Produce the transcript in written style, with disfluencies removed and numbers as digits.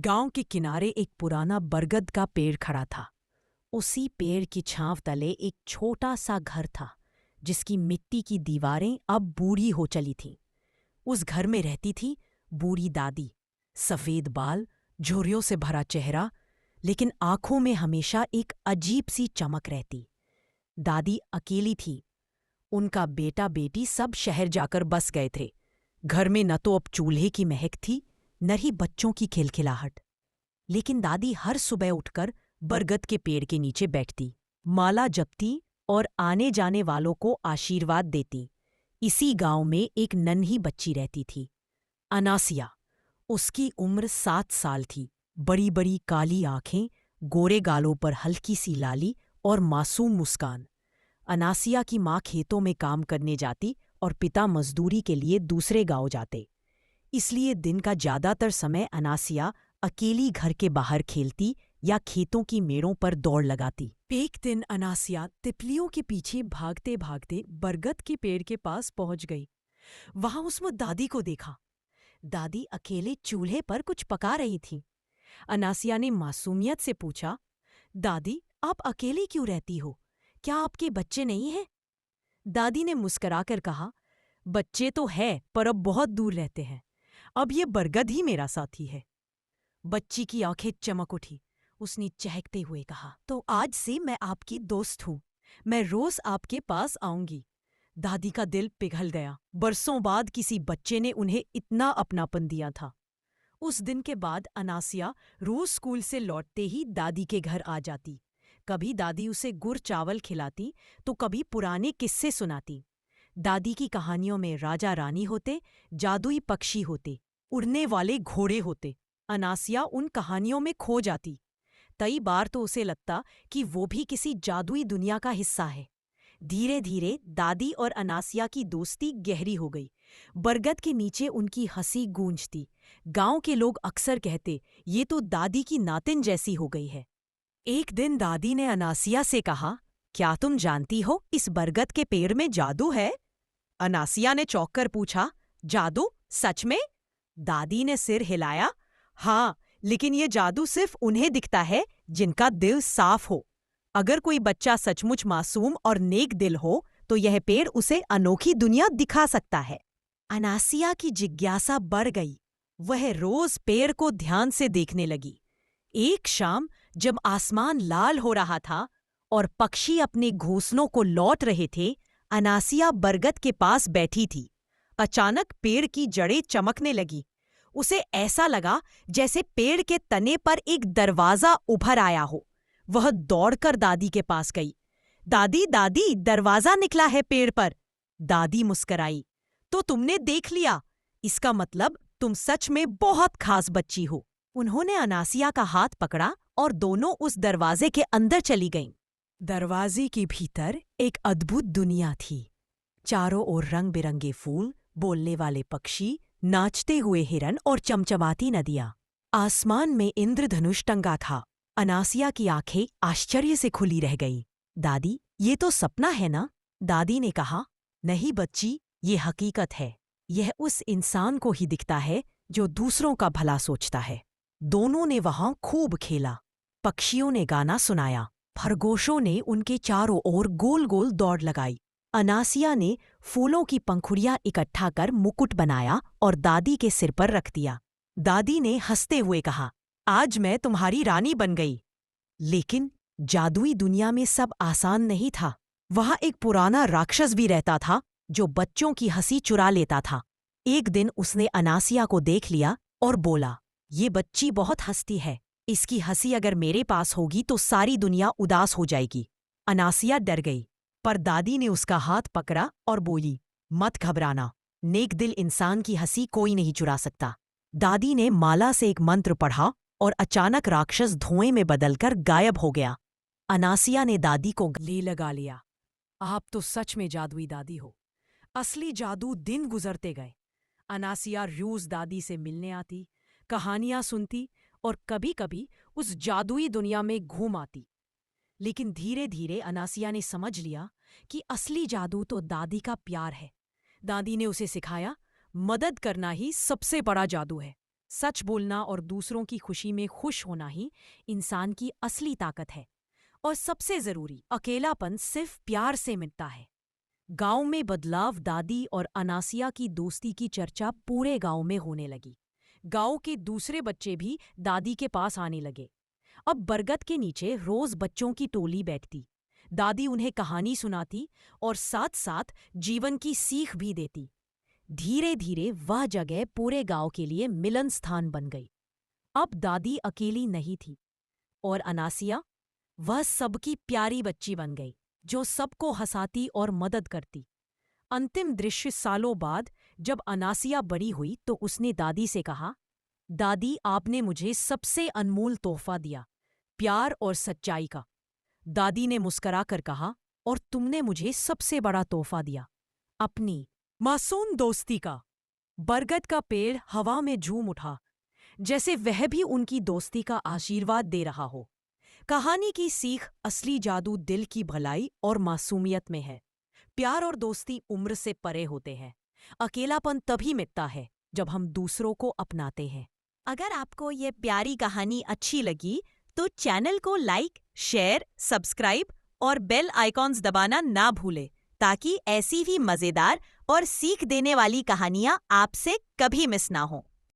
गांव के किनारे एक पुराना बरगद का पेड़ खड़ा था। उसी पेड़ की छांव तले एक छोटा सा घर था, जिसकी मिट्टी की दीवारें अब बूढ़ी हो चली थीं। उस घर में रहती थी बूढ़ी दादी। सफ़ेद बाल, झुर्रियों से भरा चेहरा, लेकिन आंखों में हमेशा एक अजीब सी चमक रहती। दादी अकेली थी। उनका बेटा बेटी सब शहर जाकर बस गए थे। घर में न तो अब चूल्हे की महक थी, न ही बच्चों की खिलखिलाहट। लेकिन दादी हर सुबह उठकर बरगद के पेड़ के नीचे बैठती, माला जपती और आने जाने वालों को आशीर्वाद देती। इसी गांव में एक नन्ही बच्ची रहती थी, अनासिया। उसकी उम्र 7 साल थी। बड़ी बड़ी काली आंखें, गोरे गालों पर हल्की सी लाली और मासूम मुस्कान। अनासिया की माँ खेतों में काम करने जाती और पिता मजदूरी के लिए दूसरे गांव जाते। इसलिए दिन का ज्यादातर समय अनासिया अकेली घर के बाहर खेलती या खेतों की मेड़ों पर दौड़ लगाती। एक दिन अनासिया तितलियों के पीछे भागते भागते बरगद के पेड़ के पास पहुंच गई। वहां उसने दादी को देखा। दादी अकेले चूल्हे पर कुछ पका रही थी। अनासिया ने मासूमियत से पूछा, दादी, आप अकेली क्यों रहती हो? क्या आपके बच्चे नहीं हैं? दादी ने मुस्कुराकर कहा, बच्चे तो है, पर अब बहुत दूर रहते हैं। अब ये बरगद ही मेरा साथी है। बच्ची की आंखें चमक उठी। उसने चहकते हुए कहा, तो आज से मैं आपकी दोस्त हूँ। मैं रोज आपके पास आऊंगी। दादी का दिल पिघल गया। बरसों बाद किसी बच्चे ने उन्हें इतना अपनापन दिया था। उस दिन के बाद अनासिया रोज स्कूल से लौटते ही दादी के घर आ जाती। कभी दादी उसे गुड़ चावल खिलाती, तो कभी पुराने किस्से सुनाती। दादी की कहानियों में राजा रानी होते, जादुई पक्षी होते, उड़ने वाले घोड़े होते। अनासिया उन कहानियों में खो जाती। कई बार तो उसे लगता कि वो भी किसी जादुई दुनिया का हिस्सा है। धीरे धीरे दादी और अनासिया की दोस्ती गहरी हो गई। बरगद के नीचे उनकी हंसी गूंजती। गांव के लोग अक्सर कहते, ये तो दादी की नातिन जैसी हो गई है। एक दिन दादी ने अनासिया से कहा, क्या तुम जानती हो इस बरगद के पेड़ में जादू है? अनासिया ने चौंक कर पूछा, जादू? सच में? दादी ने सिर हिलाया। हाँ, लेकिन ये जादू सिर्फ उन्हें दिखता है जिनका दिल साफ हो। अगर कोई बच्चा सचमुच मासूम और नेक दिल हो, तो यह पेड़ उसे अनोखी दुनिया दिखा सकता है। अनासिया की जिज्ञासा बढ़ गई। वह रोज पेड़ को ध्यान से देखने लगी। एक शाम जब आसमान लाल हो रहा था और पक्षी अपने घोंसलों को लौट रहे थे, अनासिया बरगद के पास बैठी थी। अचानक पेड़ की जड़ें चमकने लगी। उसे ऐसा लगा जैसे पेड़ के तने पर एक दरवाजा उभर आया हो। वह दौड़कर दादी के पास गई। दादी, दादी, दरवाजा निकला है पेड़ पर। दादी मुस्कुराई। तो तुमने देख लिया? इसका मतलब तुम सच में बहुत खास बच्ची हो। उन्होंने अनासिया का हाथ पकड़ा और दोनों उस दरवाजे के अंदर चली गईं। दरवाजे के भीतर एक अद्भुत दुनिया थी। चारों ओर रंग बिरंगे फूल, बोलने वाले पक्षी, नाचते हुए हिरन और चमचमाती नदियां। आसमान में इंद्रधनुष टंगा था। अनासिया की आंखें आश्चर्य से खुली रह गई। दादी, ये तो सपना है ना? दादी ने कहा, नहीं बच्ची, ये हकीकत है। यह उस इंसान को ही दिखता है जो दूसरों का भला सोचता है। दोनों ने वहां खूब खेला। पक्षियों ने गाना सुनाया, खरगोशों ने उनके चारों ओर गोल गोल दौड़ लगाई। अनासिया ने फूलों की पंखुड़ियां इकट्ठा कर मुकुट बनाया और दादी के सिर पर रख दिया। दादी ने हंसते हुए कहा, आज मैं तुम्हारी रानी बन गई। लेकिन जादुई दुनिया में सब आसान नहीं था। वहां एक पुराना राक्षस भी रहता था जो बच्चों की हंसी चुरा लेता था। एक दिन उसने अनासिया को देख लिया और बोला, ये बच्ची बहुत हंसती है। इसकी हंसी अगर मेरे पास होगी तो सारी दुनिया उदास हो जाएगी। अनासिया डर गई, पर दादी ने उसका हाथ पकड़ा और बोली, मत घबराना, नेक दिल इंसान की हंसी कोई नहीं चुरा सकता। दादी ने माला से एक मंत्र पढ़ा और अचानक राक्षस धुएं में बदलकर गायब हो गया। अनासिया ने दादी को गले लगा लिया। आप तो सच में जादुई दादी हो। असली जादू दिन गुजरते गए। अनासिया रोज दादी से मिलने आती, कहानियां सुनती और कभी कभी उस जादुई दुनिया में घूम आती। लेकिन धीरे धीरे अनासिया ने समझ लिया कि असली जादू तो दादी का प्यार है। दादी ने उसे सिखाया, मदद करना ही सबसे बड़ा जादू है। सच बोलना और दूसरों की खुशी में खुश होना ही इंसान की असली ताकत है। और सबसे जरूरी, अकेलापन सिर्फ प्यार से मिटता है। गांव में बदलाव दादी और अनासिया की दोस्ती की चर्चा पूरे गांव में होने लगी। गांव के दूसरे बच्चे भी दादी के पास आने लगे। अब बरगद के नीचे रोज बच्चों की टोली बैठती। दादी उन्हें कहानी सुनाती और साथ साथ जीवन की सीख भी देती। धीरे धीरे वह जगह पूरे गांव के लिए मिलन स्थान बन गई। अब दादी अकेली नहीं थी और अनासिया, वह सबकी प्यारी बच्ची बन गई जो सबको हंसाती और मदद करती। अंतिम दृश्य सालों बाद जब अनासिया बड़ी हुई तो उसने दादी से कहा, दादी आपने मुझे सबसे अनमोल तोहफा दिया, प्यार और सच्चाई का। दादी ने मुस्कराकर कहा, और तुमने मुझे सबसे बड़ा तोहफा दिया, अपनी मासूम दोस्ती का। बरगद का पेड़ हवा में झूम उठा, जैसे वह भी उनकी दोस्ती का आशीर्वाद दे रहा हो। कहानी की सीख, असली जादू दिल की भलाई और मासूमियत में है। प्यार और दोस्ती उम्र से परे होते हैं। अकेलापन तभी मिटता है जब हम दूसरों को अपनाते हैं। अगर आपको ये प्यारी कहानी अच्छी लगी तो चैनल को लाइक, शेयर, सब्सक्राइब और बेल आइकॉन्स दबाना ना भूलें, ताकि ऐसी ही मजेदार और सीख देने वाली कहानियां आपसे कभी मिस ना हो।